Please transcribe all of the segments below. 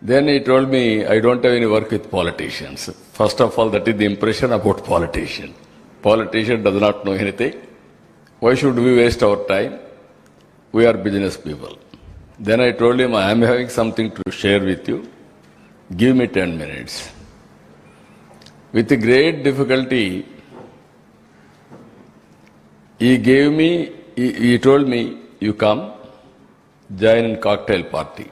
Then he told me, I don't have any work with politicians. First of all, that is the impression about politician. Politician does not know anything. Why should we waste our time? We are business people. Then I told him, I am having something to share with you. Give me 10 minutes. With great difficulty, he told me, you come, join in cocktail party.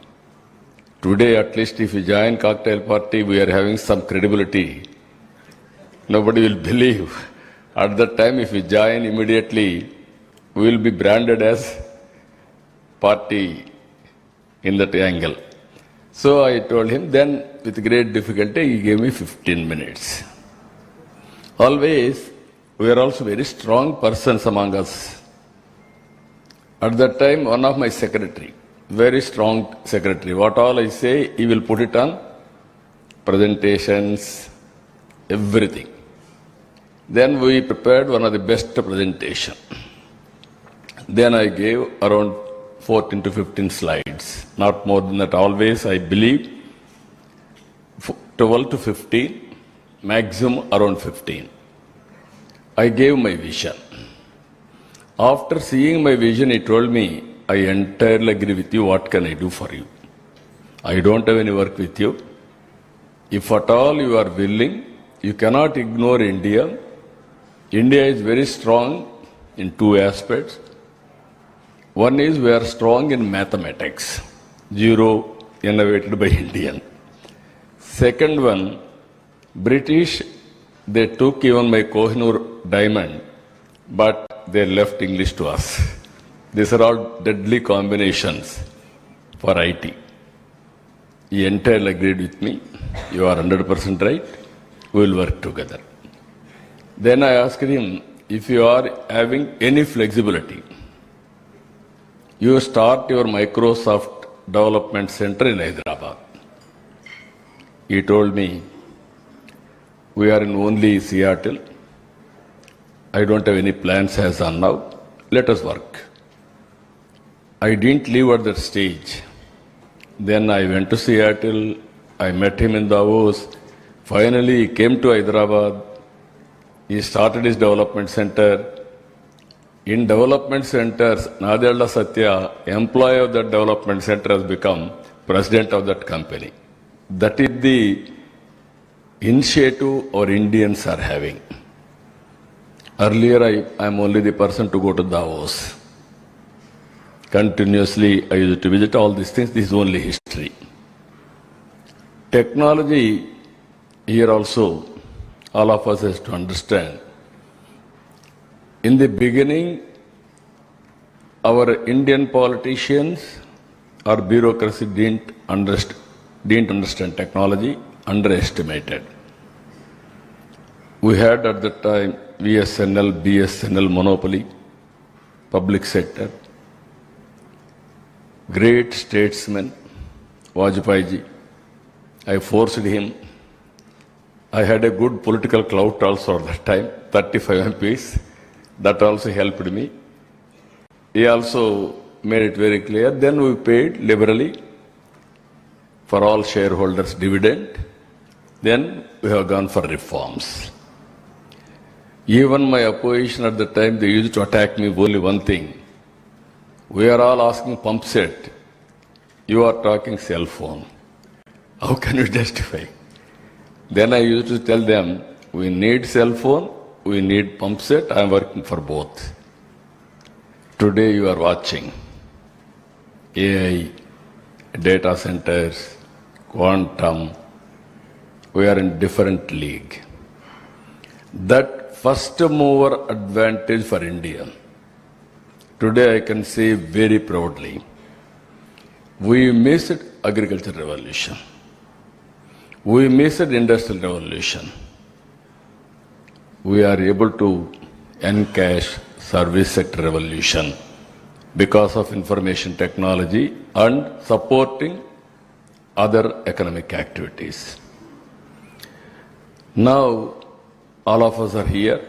Today, at least if you join cocktail party, we are having some credibility. Nobody will believe. At that time, if you join immediately, we will be branded as party in that angle. So I told him, then with great difficulty, he gave me 15 minutes. Always, we are also very strong persons among us. At that time, one of my secretary, very strong secretary, what all I say, he will put it on presentations, everything. Then we prepared one of the best presentation. Then I gave around 14 to 15 slides, not more than that. Always, I believe, 12 to 15, maximum around 15. I gave my vision. After seeing my vision, he told me, I entirely agree with you. What can I do for you? I don't have any work with you. If at all you are willing, you cannot ignore India. India is very strong in two aspects. One is we are strong in mathematics. Zero innovated by Indian. Second one, British, they took even my Kohinoor diamond, but they left English to us. These are all deadly combinations for IT. He entirely agreed with me. You are 100% right. We will work together. Then I asked him, if you are having any flexibility, you start your Microsoft Development Center in Hyderabad. He told me, we are in only Seattle. I don't have any plans as on now. Let us work. I didn't leave at that stage. Then I went to Seattle. I met him in Davos. Finally, he came to Hyderabad. He started his development center. In development centers, Nadella Satya, employee of that development center, has become president of that company. That is the initiative our Indians are having. Earlier, I am only the person to go to Davos. Continuously, I used to visit all these things. This is only history. Technology, here also, all of us has to understand. In the beginning, our Indian politicians or bureaucracy didn't understand technology, underestimated. We had at that time BSNL monopoly, public sector. Great statesman, Vajpayee ji. I forced him. I had a good political clout also at that time, 35 MPs. That also helped me. He also made it very clear. Then we paid liberally for all shareholders dividend. Then we have gone for reforms. Even my opposition at the time, they used to attack me only one thing. We are all asking pump set. You are talking cell phone. How can you justify? Then I used to tell them, we need cell phone, we need pump set, I am working for both. Today you are watching AI, data centers, quantum. We are in different league. That first mover advantage for India. Today I can say very proudly, we missed agriculture revolution. We missed industrial revolution. We are able to encash service sector revolution because of information technology and supporting other economic activities. Now, all of us are here.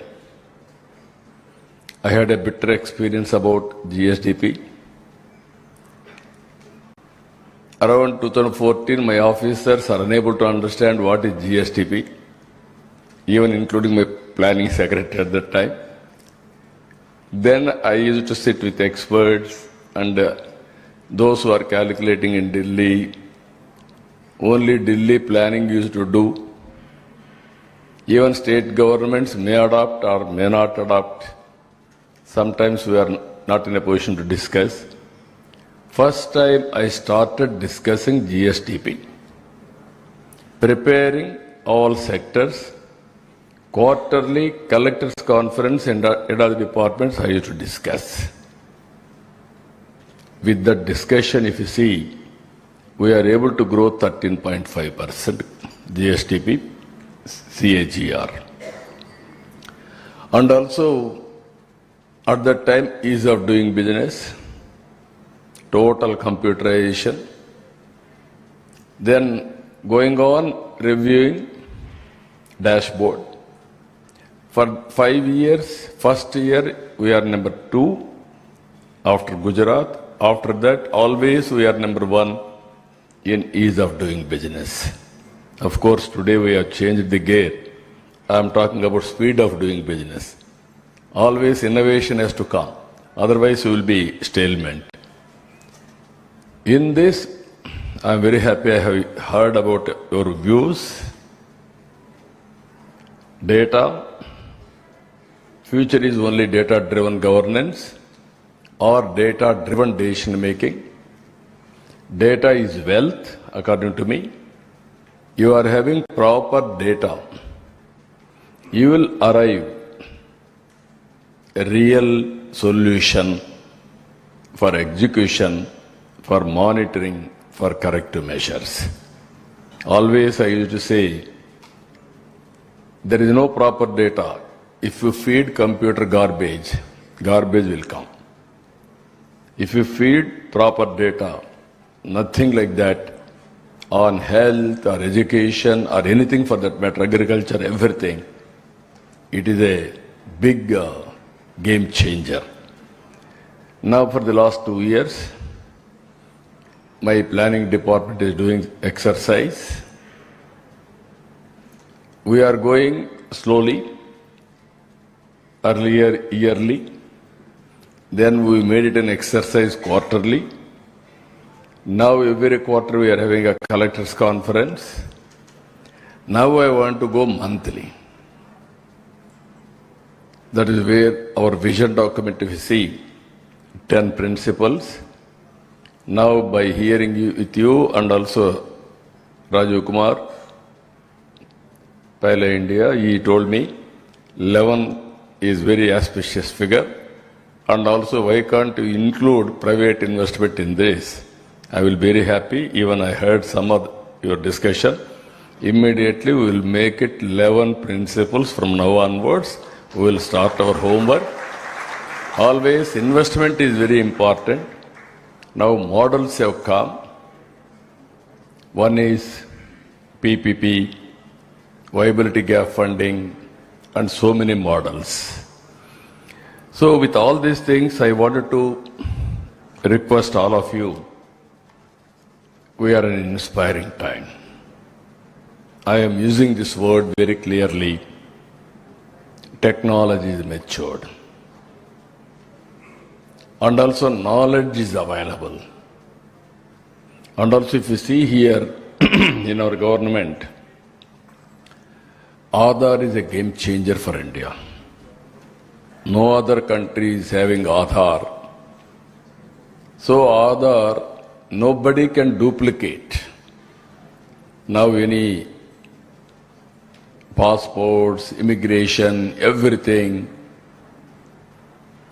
I had a bitter experience about GSDP. around 2014, my officers are unable to understand what is GSTP, even including my planning secretary at that time. Then I used to sit with experts and those who are calculating in Delhi. Only Delhi planning used to do. Even state governments may adopt or may not adopt. Sometimes we are not in a position to discuss. First time I started discussing GSTP, preparing all sectors, quarterly collectors conference and head of the departments I used to discuss. With that discussion, if you see, we are able to grow 13.5% GSTP CAGR. And also, at that time, ease of doing business, total computerization, then going on reviewing dashboard. For 5 years, first year we are number 2 after Gujarat. After that, always we are number 1 in ease of doing business. Of course, today we have changed the gear. I am talking about speed of doing business. Always innovation has to come. Otherwise, we will be stalemate. In this, I am very happy I have heard about your views. Data. Future is only data-driven governance or data-driven decision-making. Data is wealth, according to me. You are having proper data. You will arrive a real solution for execution, for monitoring, for corrective measures. Always I used to say, there is no proper data. If you feed computer garbage, garbage will come. If you feed proper data, nothing like that on health or education or anything for that matter, agriculture, everything, it is a big game changer. Now for the last 2 years, my planning department is doing exercise. We are going slowly, earlier yearly, then we made it an exercise quarterly. Now every quarter we are having a collectors conference. Now I want to go monthly. That is where our vision document, if you see, 10 principles. Now by hearing you with you and also Rajiv Kumar, Pile India, he told me 11 is very auspicious figure, and also why can't you include private investment in this? I will be very happy. Even I heard some of your discussion. Immediately we will make it 11 principles from now onwards. We will start our homework. Always investment is very important. Now models have come. One is PPP, viability gap funding, and so many models. So with all these things, I wanted to request all of you, we are in an inspiring time. I am using this word very clearly. Technology is matured. And also knowledge is available. And also if you see here in our government, Aadhaar is a game changer for India. No other country is having Aadhaar. So Aadhaar, nobody can duplicate. Now any passports, immigration, everything,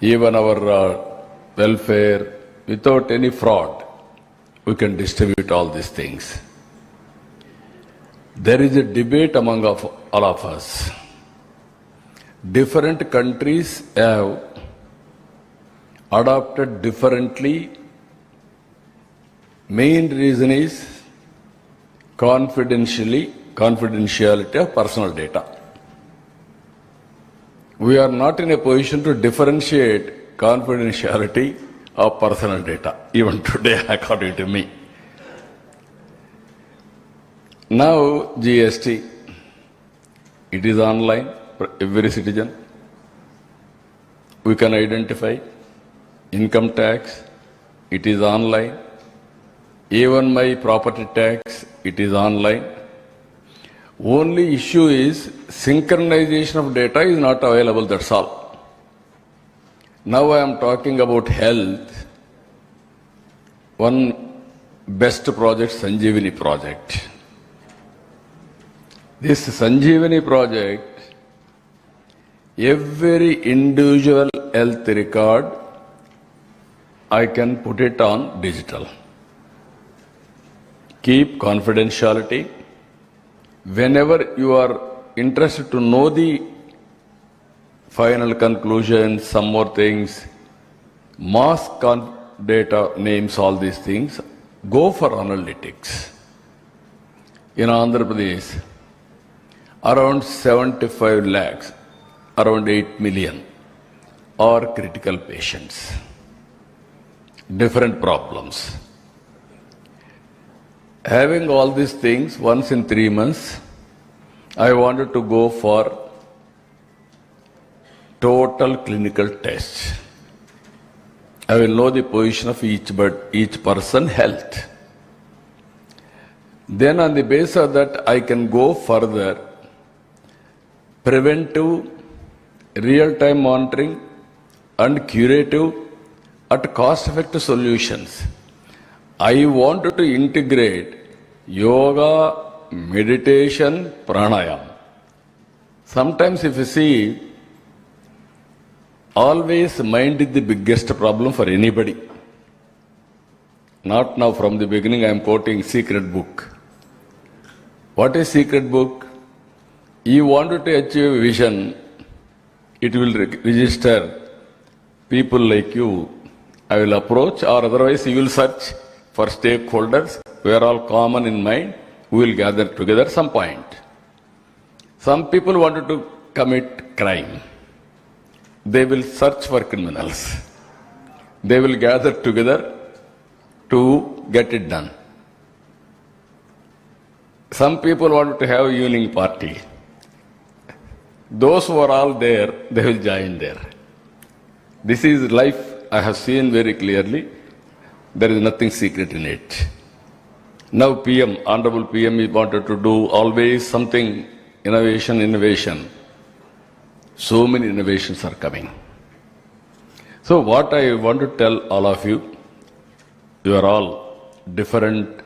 even our welfare, without any fraud, we can distribute all these things. There is a debate among all of us. Different countries have adopted differently. Main reason is confidentiality of personal data. We are not in a position to differentiate confidentiality of personal data, even today, according to me. Now GST, it is online for every citizen. We can identify income tax, it is online. Even my property tax, it is online. Only issue is synchronization of data is not available, that's all. Now I am talking about health. One best project, Sanjeevani project. This Sanjeevani project, every individual health record, I can put it on digital. Keep confidentiality. Whenever you are interested to know the final conclusions, some more things, mask data, names, all these things, go for analytics. In Andhra Pradesh, around 75 lakhs, around 8 million are critical patients. Different problems. Having all these things once in 3 months, I wanted to go for total clinical tests. I will know the position of each person health. Then on the basis of that, I can go further. Preventive, real-time monitoring and curative at cost-effective solutions. I wanted to integrate yoga, meditation, pranayama. Sometimes if you see, always mind is the biggest problem for anybody. Not now, from the beginning I am quoting secret book. What is secret book? You wanted to achieve a vision, it will register people like you. I will approach, or otherwise you will search for stakeholders. We are all common in mind. We will gather together some point. Some people wanted to commit crime. They will search for criminals. They will gather together to get it done. Some people wanted to have evening party. Those who are all there, they will join there. This is life I have seen very clearly. There is nothing secret in it. Now PM, Honorable PM, he wanted to do always something, innovation. So many innovations are coming. So what I want to tell all of you, you are all different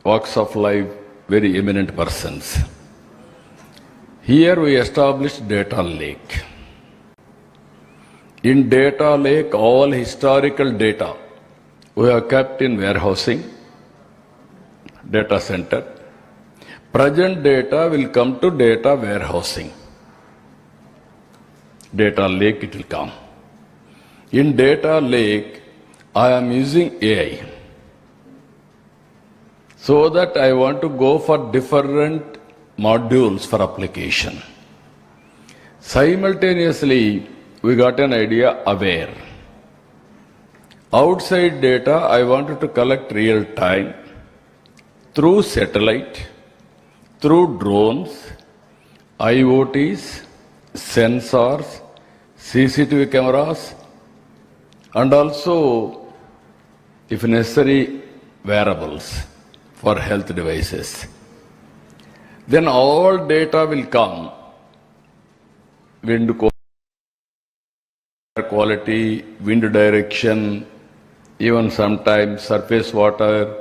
walks of life, very eminent persons. Here we established data lake. In data lake, all historical data we have kept in warehousing, data center. Present data will come to data warehousing. Data lake it will come. In data lake, I am using AI. So that I want to go for different modules for application. Simultaneously, we got an idea, aware. Outside data, I wanted to collect real time through satellite, through drones, IoTs, sensors, CCTV cameras, and also, if necessary, wearables for health devices. Then all data will come. Wind quality, wind direction, even sometimes surface water,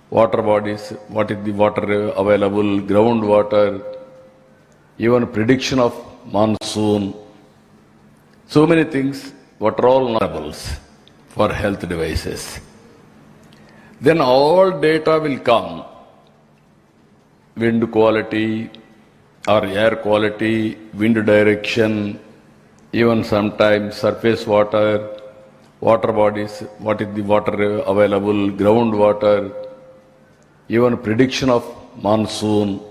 water bodies, what is the water available, groundwater, even prediction of monsoon. So many things, what are all variables for health devices. Then all data will come. Wind quality or air quality, wind direction, even sometimes surface water, water bodies, what is the water available, groundwater, even prediction of monsoon.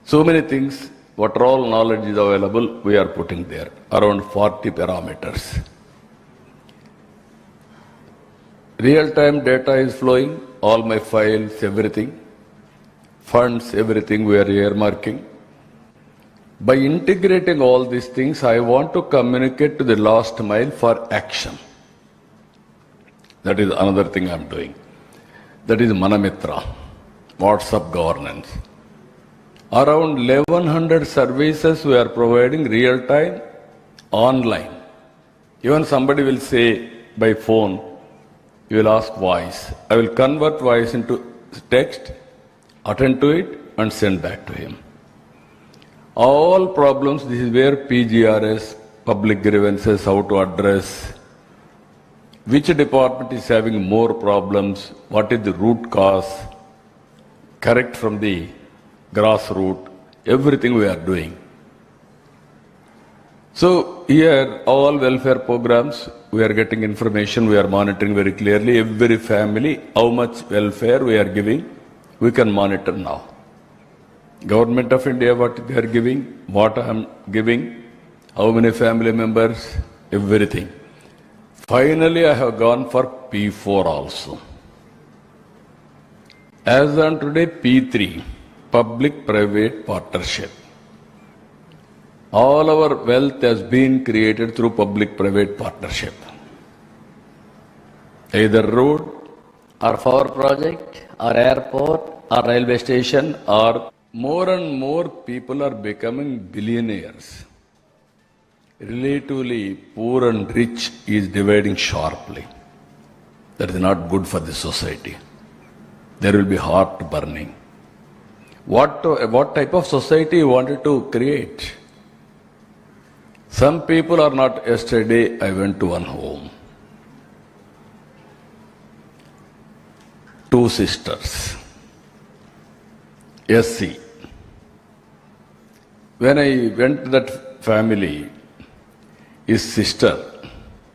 So many things, what all knowledge is available, we are putting there, around 40 parameters. Real-time data is flowing, all my files, everything. funds, everything we are earmarking. By integrating all these things, I want to communicate to the last mile for action. That is another thing I'm doing. That is Manamitra, WhatsApp governance. Around 1100 services we are providing real time, online. Even somebody will say by phone, you will ask voice. I will convert voice into text, attend to it and send back to him. All problems, this is where PGRS, public grievances, how to address, which department is having more problems, what is the root cause, correct from the grassroots, everything we are doing. So here, all welfare programs, we are getting information, we are monitoring very clearly, every family, how much welfare we are giving, we can monitor now. Government of India, what they are giving, what I am giving, how many family members, everything. Finally, I have gone for P4 also. As on today, P3, public-private partnership. All our wealth has been created through public-private partnership. Either road, or power project, or airport, or railway station, or more and more people are becoming billionaires. Relatively poor and rich is dividing sharply. That is not good for the society. There will be heart burning. What type of society you wanted to create? Some people are not. Yesterday I went to one home. Two sisters. SC. When I went to that family, his sister